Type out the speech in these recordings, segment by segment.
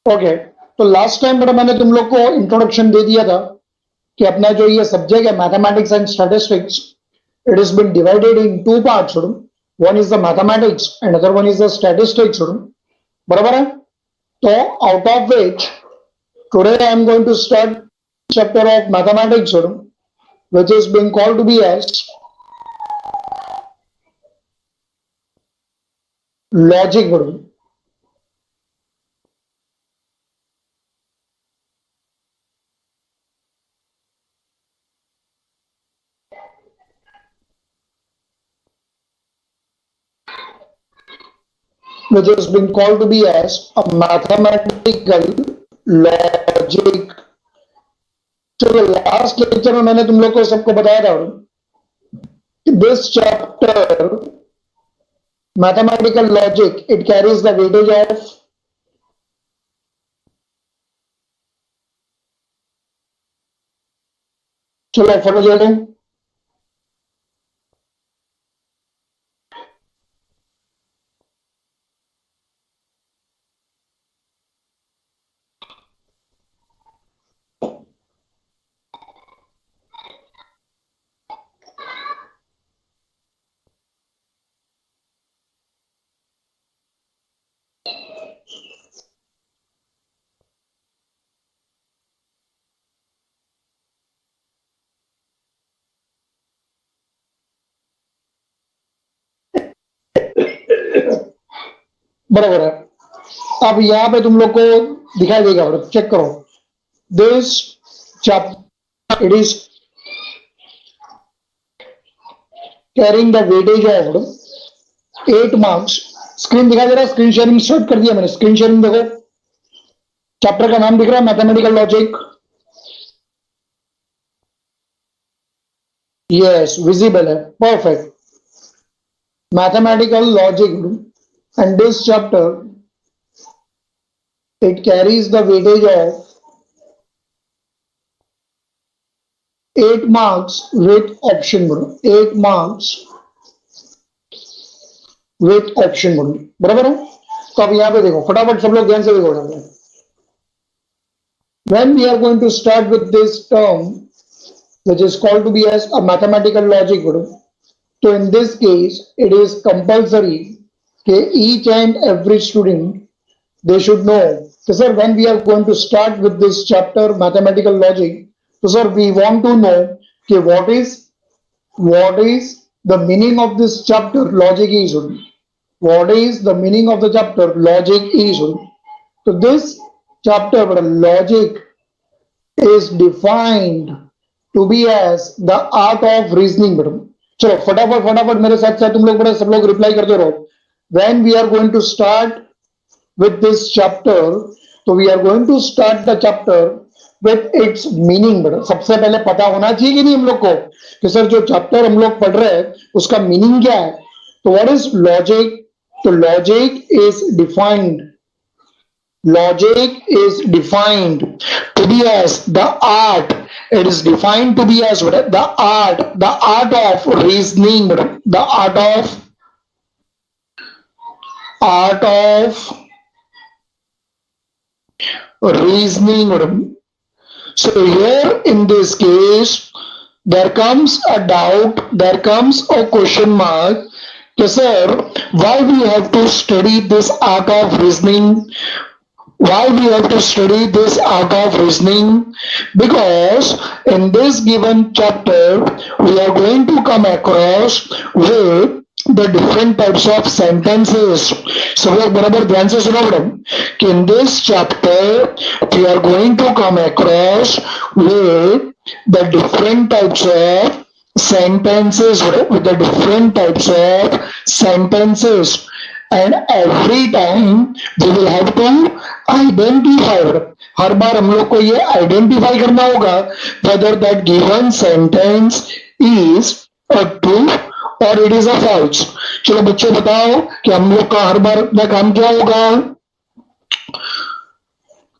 Okay, तो last time बेटा मैंने तुम लोग को इंट्रोडक्शन दे दिया था कि अपना जो ये सब्जेक्ट है mathematics and statistics, it is been divided in two parts. One is the mathematics and other one is the statistics. बराबर है? तो out of which today I am going to start chapter of mathematics which is being called to be as logic. Which has been called to be as a mathematical logic. चलो last lecture में मैंने तुम लोग को सबको बताया था कि this chapter mathematical logic it carries the weightage of चलो फटो जोड़ो बराबर है। अब यहां पे तुम लोग को दिखाई देगा, चेक करो this chapter it is carrying the weightage of 8 marks. Screen दिखाई दे रहा है? स्क्रीन शेयरिंग स्टार्ट कर दिया मैंने। स्क्रीन शेयरिंग देखो, चैप्टर का नाम दिख रहा है मैथमेटिकल लॉजिक। यस, विजिबल है, perfect. Mathematical logic and this chapter it carries the weightage of 8 marks with option 8 marks with option बराबर है? तो अब यहां पे देखो, फटाफट सब लोग ध्यान से देखो। when we are going to start with this term which is called to be as a mathematical logic, so in this case it is compulsory each and every student they should know. So sir, when we are going to start with this chapter mathematical logic, so sir we want to know what is the meaning of this chapter logic is. What is the meaning of the chapter logic is? So this chapter logic is defined to be as the art of reasoning. चलो फटाफट फटाफट मेरे साथ साथ तुम लोग बड़े सब लोग रिप्लाई करते रहो। When we are going to start with this chapter, so we are going to start the chapter with its meaning। सबसे पहले पता होना चाहिए कि नहीं हम लोग को कि सर जो चैप्टर हम लोग पढ़ रहे हैं उसका मीनिंग क्या है। तो व्हाट इज लॉजिक? तो logic is defined to be as the art. It is defined to be as the art of reasoning, the art of reasoning. So here in this case there comes a doubt, there comes a question mark. Yes sir, why we have to study this art of reasoning? Why we have to study this art of reasoning? Because in this given chapter we are going to come across with the different types of sentences. So बराबर ध्यान से सुनो madam कि in this chapter we are going to come across with the different types of sentences, with the different types of sentences, and every time we will have to identify. हर बार हम लोग को ये identify करना होगा whether that given sentence is a true or it is a false. चलो बच्चों बताओ कि हम लोग का हर बार अपना काम क्या होगा?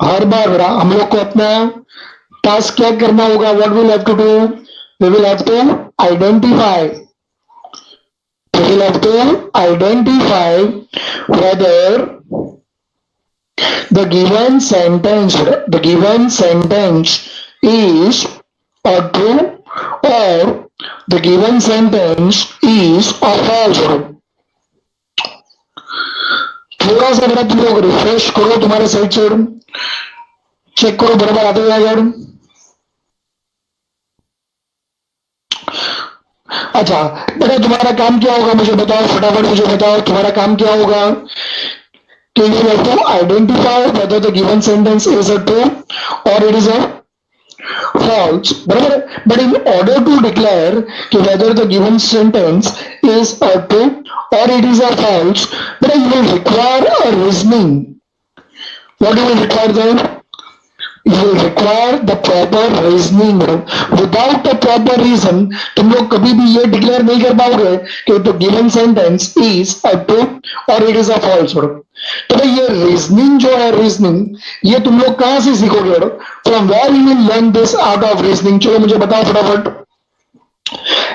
हर बार हम लोग को अपना टास्क क्या करना होगा? What we will have to do? We will have to identify. We will have to identify whether The given sentence, is a true or the given sentence is a false. थोड़ा सा बेटा तुम लोग refresh करो तुम्हारे side से, check करो बराबर आते हुए यार। अच्छा बेटा तुम्हारा काम क्या होगा मुझे बताओ, फटाफट मुझे बताओ तुम्हारा काम क्या होगा कि you have to identify whether the given sentence is a true or it is a false, बराबर है। But in order to declare कि whether the given sentence is a true or it is a false, then you will require a reasoning. What you will require then? You will require the proper reasoning. Without a proper reason, तुम लोग कभी भी ये declare नहीं कर पाओगे कि the given sentence is a true or it is a false. तो भाई ये रीजनिंग जो है, रीजनिंग ये तुम लोग कहां से सीखोगे? From where you will learn this art of reasoning? चलो मुझे बताओ फटाफट,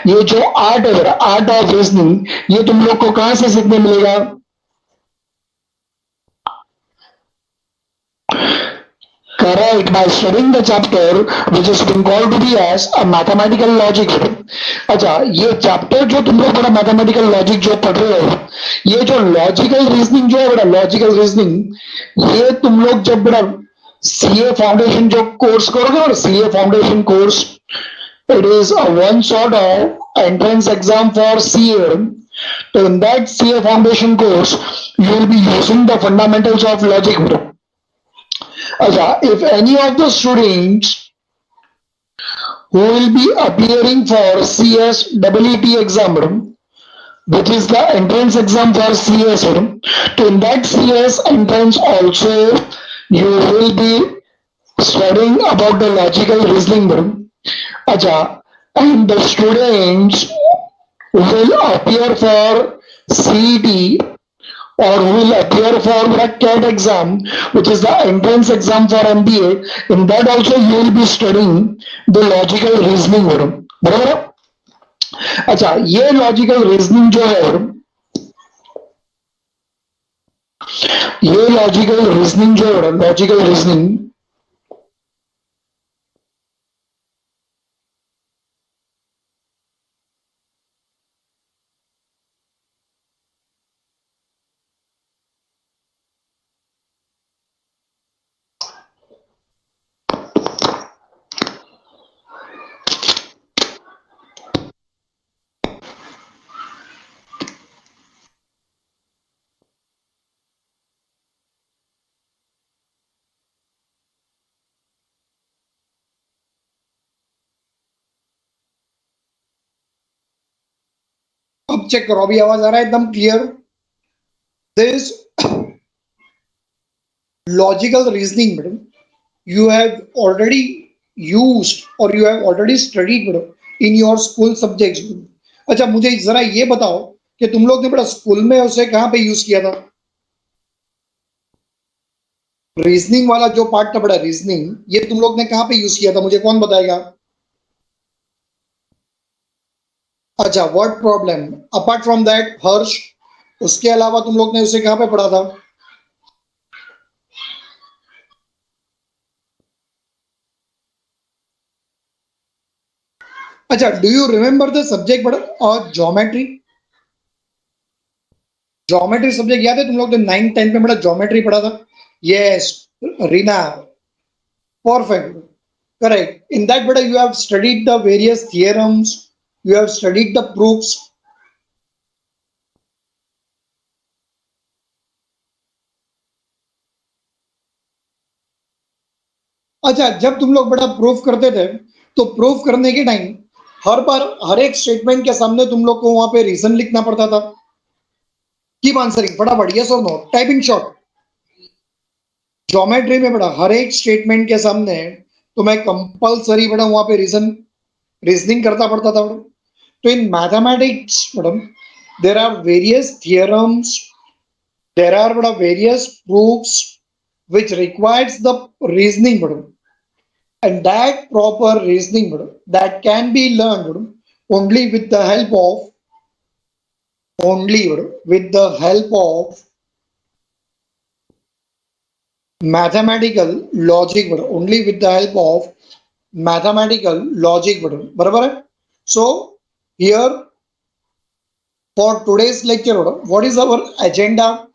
ये जो आर्ट है, आर्ट ऑफ रीजनिंग, ये तुम लोग को कहां से सीखने मिलेगा? Correct, by studying the chapter which is being called to be as a mathematical logic. अच्छा ये चैप्टर जो तुम लोग बड़ा मैथमेटिकल लॉजिक जो पढ़ रहे हो, ये जो लॉजिकल रीजनिंग जो है बड़ा लॉजिकल रीजनिंग, ये तुम लोग जब बड़ा सीए फाउंडेशन जो कोर्स करोगे और CA foundation course, it is a one sort of entrance exam for CA. So in that CA foundation course, you will be using the fundamentals of logic. If any of the students who will be appearing for CS EET exam, which is the entrance exam for CS, so in that CS entrance also you will be studying about the logical reasoning. And the students will appear for CET or who will appear for the CAT exam, which is the entrance exam for MBA. In that also you will be studying the logical reasoning. बराबर? अच्छा ये logical reasoning जो है, ये logical reasoning जो है, logical reasoning अब check करो, अभी आवाज आ रहा है एकदम clear? This logical reasoning madam you have already used or you have already studied in your school subjects. अच्छा मुझे जरा ये बताओ कि तुम लोग ने बड़ा स्कूल में उसे कहां पे यूज किया था? रीजनिंग वाला जो पार्ट था बड़ा रीजनिंग, ये तुम लोग ने कहां पे यूज किया था? मुझे कौन बताएगा? अच्छा word problem, apart from that Harsh, उसके अलावा तुम लोग ने उसे कहां पे पढ़ा था? अच्छा do you remember the subject बड़ा और ज्योमेट्री? ज्योमेट्री सब्जेक्ट याद है तुम लोग ने 9th 10th में बड़ा ज्योमेट्री पढ़ा था? Yes Reena, perfect, correct. In that बड़ा you have studied the various theorems, you have studied the proofs. अच्छा जब तुम लोग बड़ा प्रूफ करते थे तो प्रूफ करने के टाइम हर बार हर एक स्टेटमेंट के सामने तुम लोग को वहां पे रीजन लिखना पड़ता था? कीप आंसरिंग फटाफट, यस और नो, टाइपिंग शॉर्ट। ज्योमेट्री में बड़ा हर एक स्टेटमेंट के सामने तुम्हें कंपलसरी बड़ा वहां पे रीजनिंग करता पड़ता था। So in mathematics, madam, there are various theorems, there are various proofs which requires the reasoning, madam, and that proper reasoning, madam, that can be learned, madam, only with the help of mathematical logic button, only with the help of mathematical logic button, बरोबर है. So here for today's lecture what is our agenda.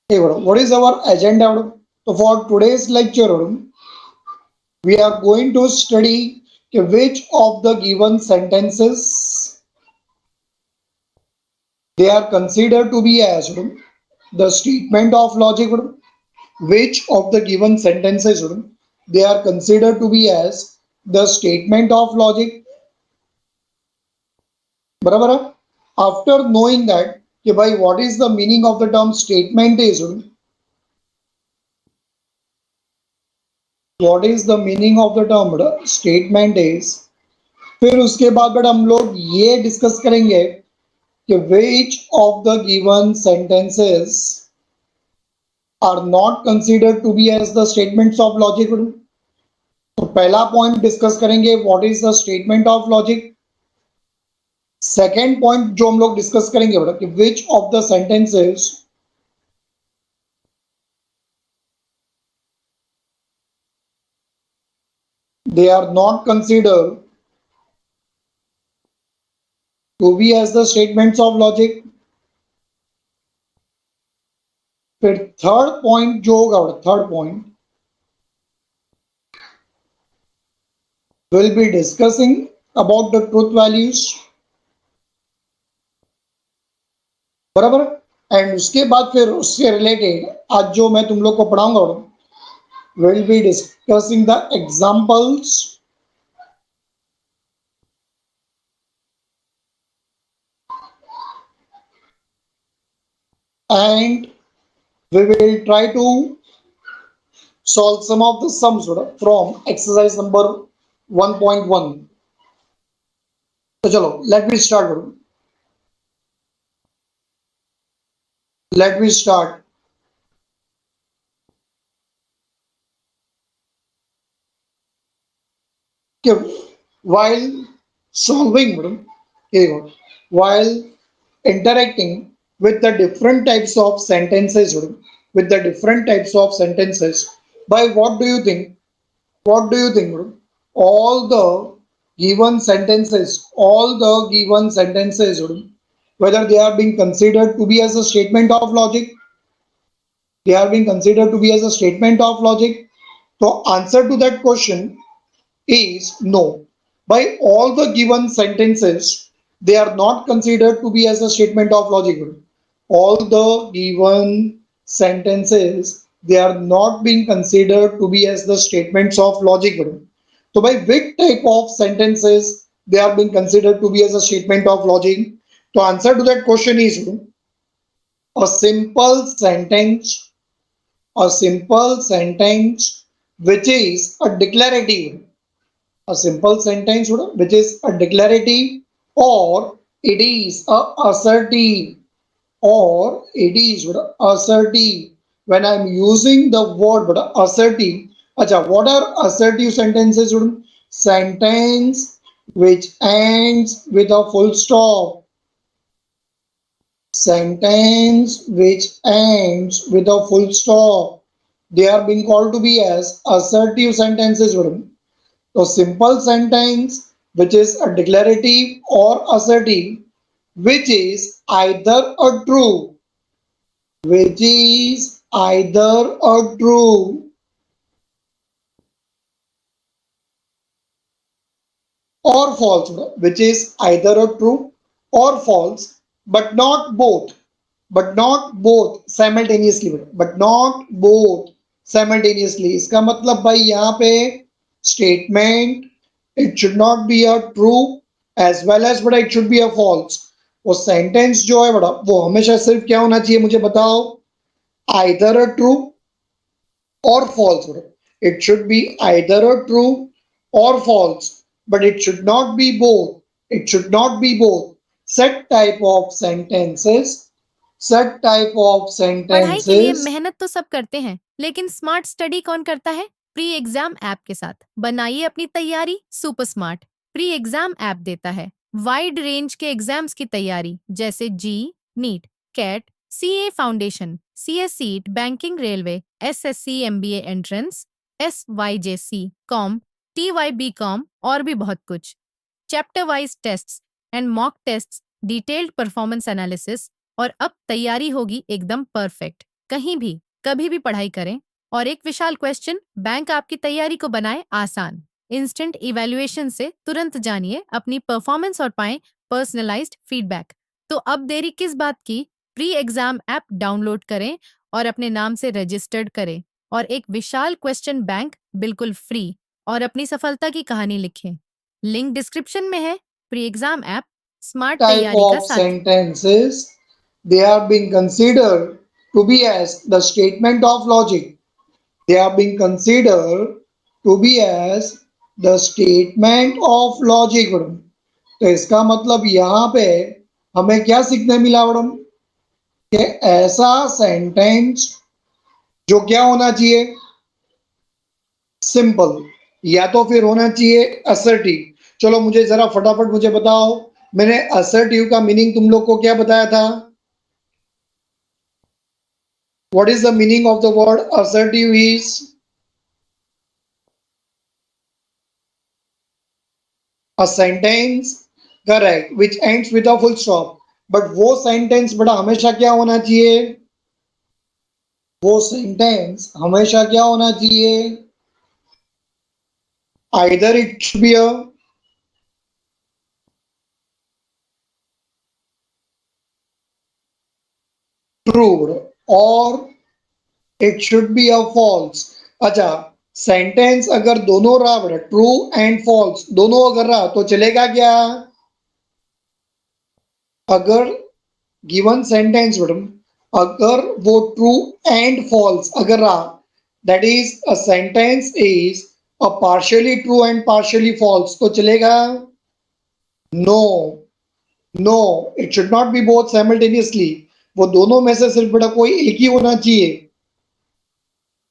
What is our agenda? So for today's lecture, we are going to study which of the given sentences they are considered to be as the statement of logic. Which of the given sentences they are considered to be as the statement of logic. बराबर है. After knowing that कि भाई what is the meaning of the term statement is, what is the meaning of the term statement is, फिर उसके बाद बेटा हम लोग ये डिस्कस करेंगे कि which of the given sentences are not considered to be as the statements of logic. तो पहला पॉइंट डिस्कस करेंगे what is the statement of logic. Second point जो हम लोग डिस्कस करेंगे बेटा कि which of the sentences they are not considered to be as the statements of logic. फिर थर्ड पॉइंट जो होगा third point will be discussing about the truth values, बराबर. एंड उसके बाद फिर उससे रिलेटेड आज जो मैं तुम लोग को पढ़ाऊंगा will be discussing the examples and we will try to solve some of the sums from exercise number 1.1. तो चलो let me start. Let me start. While solving, while interacting with the different types of sentences, by what do you think? What do you think? All the given sentences, whether they are being considered to be as a statement of logic, So answer to that question is no. By all the given sentences, they are not considered to be as a statement of logic. All the given sentences, they are not being considered to be as the statements of logic. So by which type of sentences they are being considered to be as a statement of logic? To answer to that question is a simple sentence which is a declarative. A simple sentence which is a declarative, or it is a assertive, when I'm using the word assertive. Acha, what are assertive sentences? Sentence which ends with a full stop. They are being called to be as assertive sentences. So simple sentence which is a declarative or assertive, which is either a true or false, which is either a true or false, but not both simultaneously. इसका मतलब भाई यहाँ पे statement, it should not be a true as well as it should be a false. वो sentence जो है वो हमेशा सिर्फ क्या होना चाहिए मुझे बताओ, either a true or false. It should be either a true or false, but it should not be both. Such type of sentences. पढ़ाई के लिए मेहनत तो सब करते हैं, लेकिन स्मार्ट स्टडी कौन करता है? प्री एग्जाम ऐप के साथ बनाइए अपनी तैयारी super smart. Pre exam app देता है वाइड रेंज के एग्जाम्स की तैयारी, जैसे JEE, NEET, CAT, CA foundation, CS seat, banking, railway, SSC MBA entrance, SYJC com, TYB com और भी बहुत कुछ। Chapter wise tests and mock tests, detailed performance analysis और अब तैयारी होगी एकदम परफेक्ट। कहीं भी कभी भी पढ़ाई करें और एक विशाल क्वेश्चन बैंक आपकी तैयारी को बनाए आसान। इंस्टेंट इवैल्यूएशन से तुरंत जानिए अपनी परफॉर्मेंस और पाएं पर्सनलाइज्ड फीडबैक। तो अब देरी किस बात की? प्री एग्जाम ऐप डाउनलोड करें और अपने नाम से रजिस्टर्ड करें और एक विशाल क्वेश्चन बैंक बिल्कुल फ्री और अपनी सफलता की कहानी लिखें। लिंक डिस्क्रिप्शन में है। Pre exam app smart Type तैयारी का of साथी। sentences they are being considered to be as the statement of logic. They are being considered to be as the statement of logic madam. तो इसका मतलब यहाँ पे हमें क्या सीखने मिला मैडम कि ऐसा सेंटेंस जो क्या होना चाहिए, सिंपल, या तो फिर होना चाहिए असर्टिव। चलो मुझे जरा फटाफट मुझे बताओ, मैंने असर्टिव का मीनिंग तुम लोग को क्या बताया था? What is the meaning of the word assertive is? A sentence, correct, which ends with a full stop. But वो सेंटेंस बड़ा हमेशा क्या होना चाहिए? वो सेंटेंस हमेशा क्या होना चाहिए? Either it should be a true or it should be a false. अच्छा, सेंटेंस अगर दोनों रहा बेटा, ट्रू एंड फॉल्स दोनों अगर रहा तो चलेगा क्या? अगर गिवन सेंटेंस मैडम अगर वो ट्रू एंड फॉल्स अगर रहा, that is a sentence is a partially true and partially false, तो चलेगा? No, no, it should not be both simultaneously. वो दोनों में से सिर्फ बेटा कोई एक ही होना चाहिए।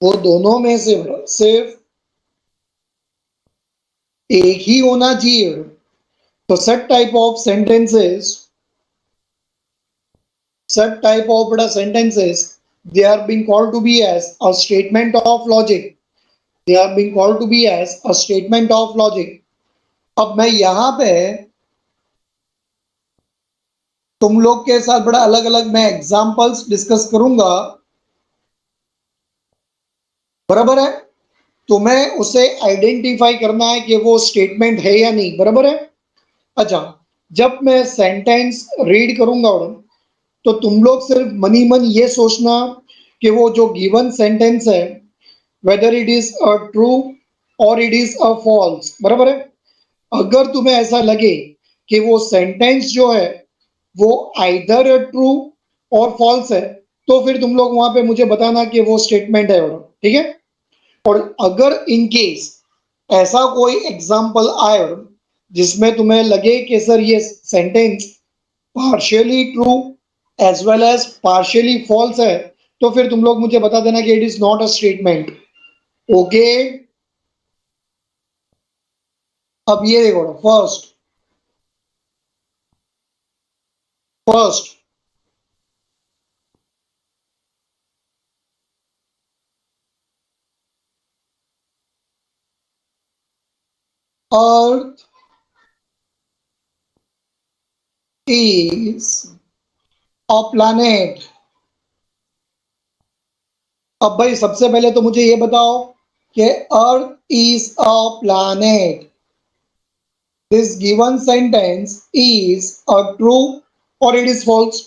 वो दोनों में से बेटा सिर्फ एक ही होना चाहिए। तो such type of sentences, such type of beta sentences, they are being called to be as a statement of logic. They are being called to be as a statement of logic. अब मैं यहाँ पे तुम लोग के साथ बड़ा अलग अलग मैं एग्जांपल्स डिस्कस करूंगा, बराबर है? तुम्हें उसे आइडेंटिफाई करना है कि वो स्टेटमेंट है या नहीं, बराबर है? अच्छा, जब मैं सेंटेंस रीड करूंगा तो तुम लोग सिर्फ मनी मन ये सोचना कि वो जो गिवन सेंटेंस है whether it is a true और इट इज अ फॉल्स, बराबर है? अगर तुम्हें ऐसा लगे कि वो सेंटेंस जो है वो आइदर ट्रू और फॉल्स है, तो फिर तुम लोग वहां पे मुझे बताना कि वो स्टेटमेंट है, ठीक है? और अगर इन केस ऐसा कोई एग्जांपल आए जिसमें तुम्हें लगे कि सर ये sentence partially true as well as partially false है, तो फिर तुम लोग मुझे बता देना कि it is not a statement. Okay, अब ये देखो, first first earth is a planet. अब भाई सबसे पहले तो मुझे ये बताओ कि earth is a planet, this given sentence is a true और इट इज फॉल्स?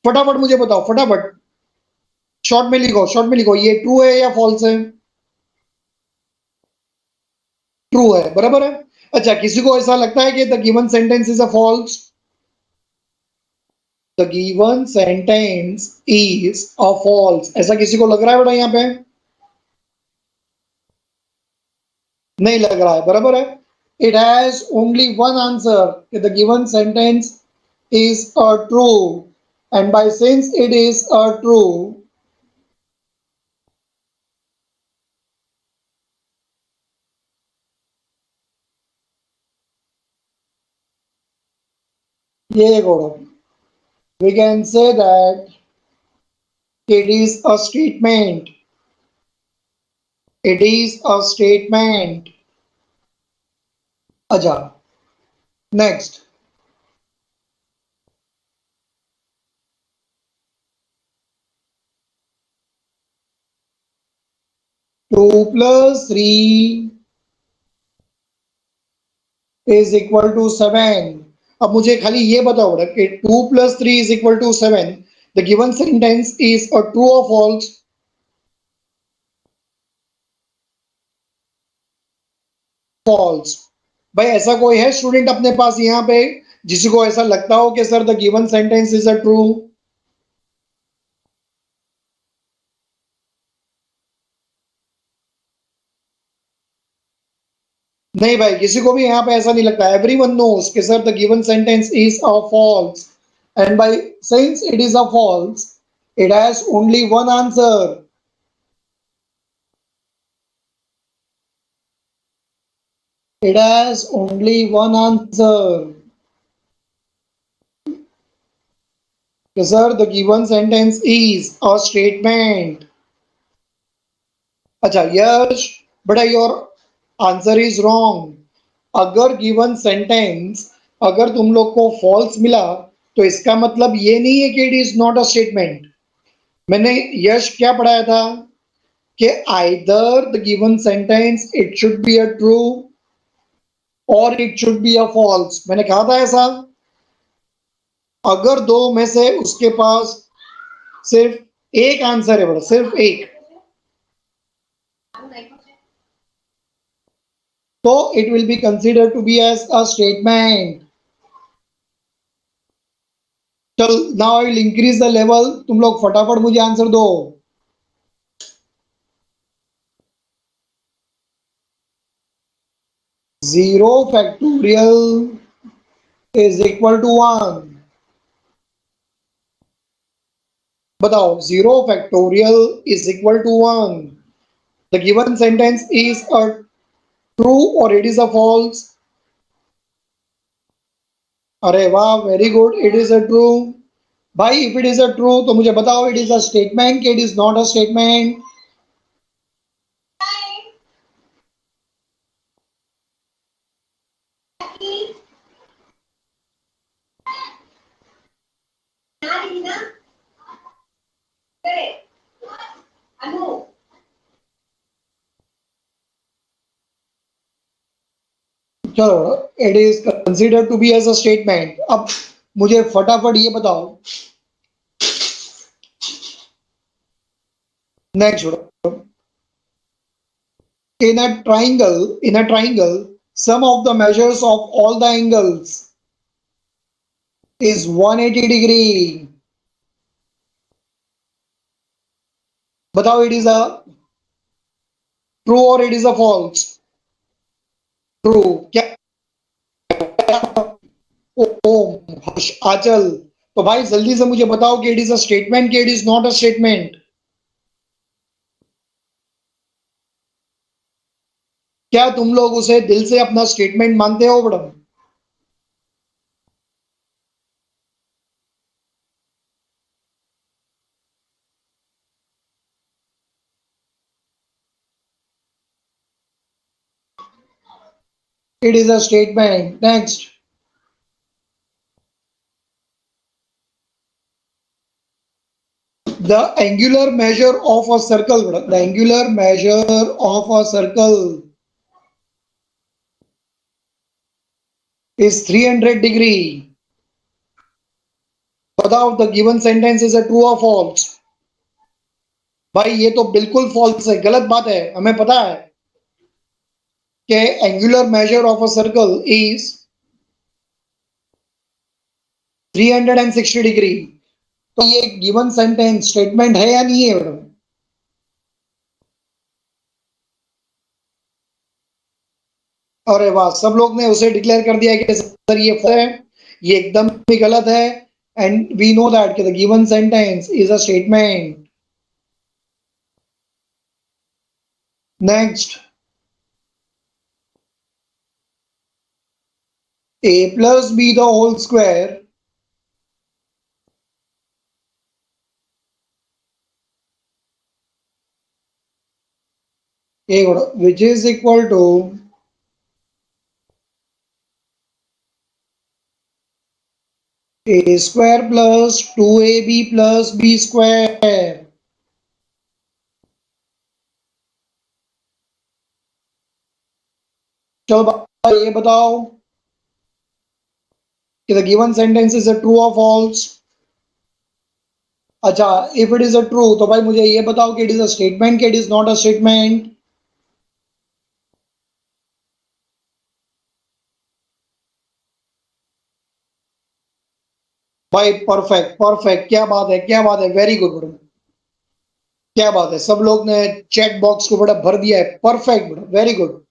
फटाफट मुझे बताओ, फटाफट, शॉर्ट में लिखो, शॉर्ट में लिखो, ये ट्रू है या फॉल्स है? ट्रू है, बराबर है? अच्छा, किसी को ऐसा लगता है कि the given sentence is a false? The given sentence is a false, ऐसा किसी को लग रहा है बेटा यहाँ पे? नहीं लग रहा है, बराबर है? It has only one answer, the given sentence is a true, and by since it is a true, ये देखो, We can say that it is a statement. It is a statement. अच्छा, next. 2 plus 3 is equal to 7. अब मुझे खाली ये बताओ बेटा कि 2 plus 3 is equal to 7. The given sentence is a true or false? False. भाई ऐसा कोई है स्टूडेंट अपने पास यहाँ पे जिसको ऐसा लगता हो कि sir the given sentence is a true? नहीं भाई, किसी को भी यहाँ पे ऐसा नहीं लगता. एवरीवन नोस कि sir the given sentence is a false. And by since it is a false, it has only one answer. It has only one answer. Sir, the given sentence is a statement. अच्छा Yash, but your answer is wrong. अगर given sentence अगर तुम लोग को false मिला तो इसका मतलब ये नहीं है कि it is not a statement. मैंने यश क्या पढ़ाया था कि either the given sentence it should be a true और it should be a false. मैंने कहा था ऐसा. अगर दो में से उसके पास सिर्फ एक आंसर है, बड़ा सिर्फ एक, तो it will be consider to be as a statement. चल now I will increase the level. तुम लोग फटाफट मुझे आंसर दो. 0 factorial is equal to 1. बताओ, 0 factorial is equal to 1. The given sentence is a true or it is a false? अरे वाह, very good, it is a true. भाई if it is a true तो मुझे बताओ it is a statement कि it is not a statement? चलो, it is considered to be as a statement. अब मुझे फटाफट ये बताओ next. In a triangle, sum of the measures of all the angles is 180 degree. बताओ it is a true or it is a false? True. क्या? ओम हर्ष आचल, तो भाई जल्दी से मुझे बताओ कि इट इज अ स्टेटमेंट कि it is not a statement? क्या तुम लोग उसे दिल से अपना स्टेटमेंट मानते हो बड़ा? It is a statement. Next. The angular measure of a circle. The angular measure of a circle is 300 degree. बताओ the given sentence is a true और फॉल्स? भाई ये तो बिल्कुल फॉल्स है, गलत बात है. हमें पता है कि angular measure of a circle is 360 degree. तो ये गिवन सेंटेंस स्टेटमेंट है या नहीं है मैडम? अरे वाह, सब लोग ने उसे डिक्लेयर कर दिया कि सर ये है, ये एकदम भी गलत है. And we know that the given sentence is a statement. Next. a plus b the whole square एक which is equal to a square plus 2ab plus b square. चलो भाई ये बताओ कि the given sentence is a true और फॉल्स। अच्छा, if it is a true तो भाई मुझे ये बताओ कि इट इज अ स्टेटमेंट कि it is not a statement. भाई परफेक्ट परफेक्ट, क्या बात है क्या बात है, वेरी गुड बड़ा, क्या बात है, सब लोग ने चैट बॉक्स को बड़ा भर दिया है, परफेक्ट बड़ा, वेरी गुड।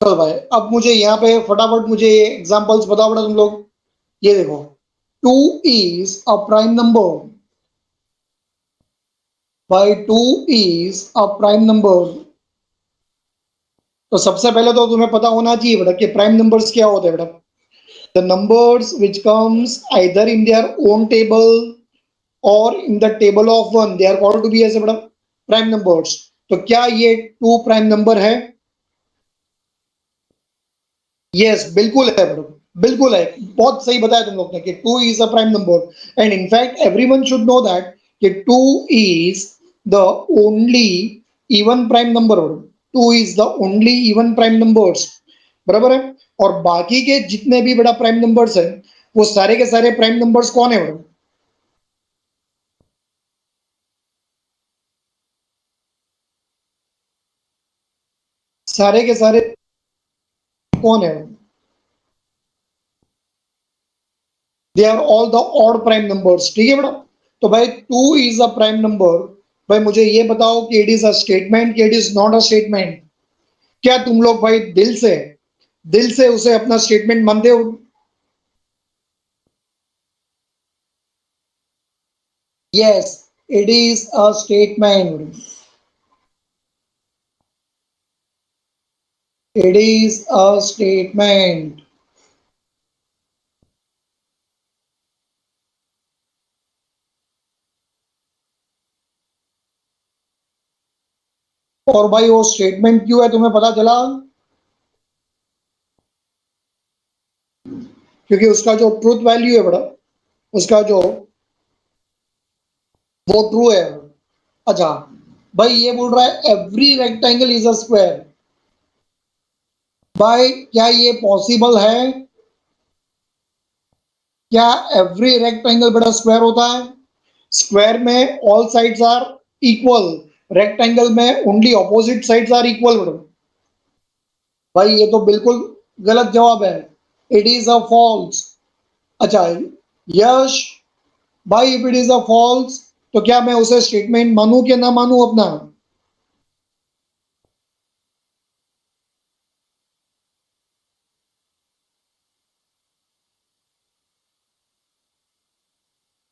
चलो भाई अब मुझे यहाँ पे फटाफट मुझे एग्जांपल्स बताओ बड़ा तुम लोग। ये देखो, two is a prime number. भाई two is a prime number, तो सबसे पहले तो तुम्हें पता होना चाहिए बेटा कि प्राइम नंबर्स क्या होते हैं बेटा। The numbers which comes either in their own table और in the table of one they are called to be as बेटा प्राइम नंबर्स। तो क्या ये टू प्राइम नंबर है? यस बिल्कुल है बेटा, बिल्कुल है, बहुत सही बताया तुम लोग ने कि two is a prime number. And in fact everyone should know that कि two is the only even prime number. Two is the only even prime numbers, बराबर है। और बाकी के जितने भी बड़ा प्राइम नंबर्स हैं वो सारे के सारे प्राइम नंबर्स कौन है बड़ा? सारे के सारे कौन है? They are all the odd prime numbers, ठीक है बेटा। तो भाई two is a prime number. भाई मुझे ये बताओ कि इट इज अ स्टेटमेंट कि it is not a statement. क्या तुम लोग भाई दिल से उसे अपना स्टेटमेंट मानते हो? Yes, it is a statement, it is a statement. और भाई वो स्टेटमेंट क्यों है तुम्हें पता चला? क्योंकि उसका जो ट्रूथ वैल्यू है बड़ा, उसका जो वो ट्रू है। अच्छा, भाई ये बोल रहा है every rectangle is a square. भाई क्या ये पॉसिबल है? क्या एवरी रेक्टेंगल बड़ा स्क्वायर होता है? स्क्वायर में all sides are equal, rectangle में only opposite sides are equal बड़ा। भाई ये तो बिल्कुल गलत जवाब है, इट इज अ फॉल्स। अच्छा यश, भाई if it is a false तो क्या मैं उसे स्टेटमेंट मानूं कि ना मानूं अपना?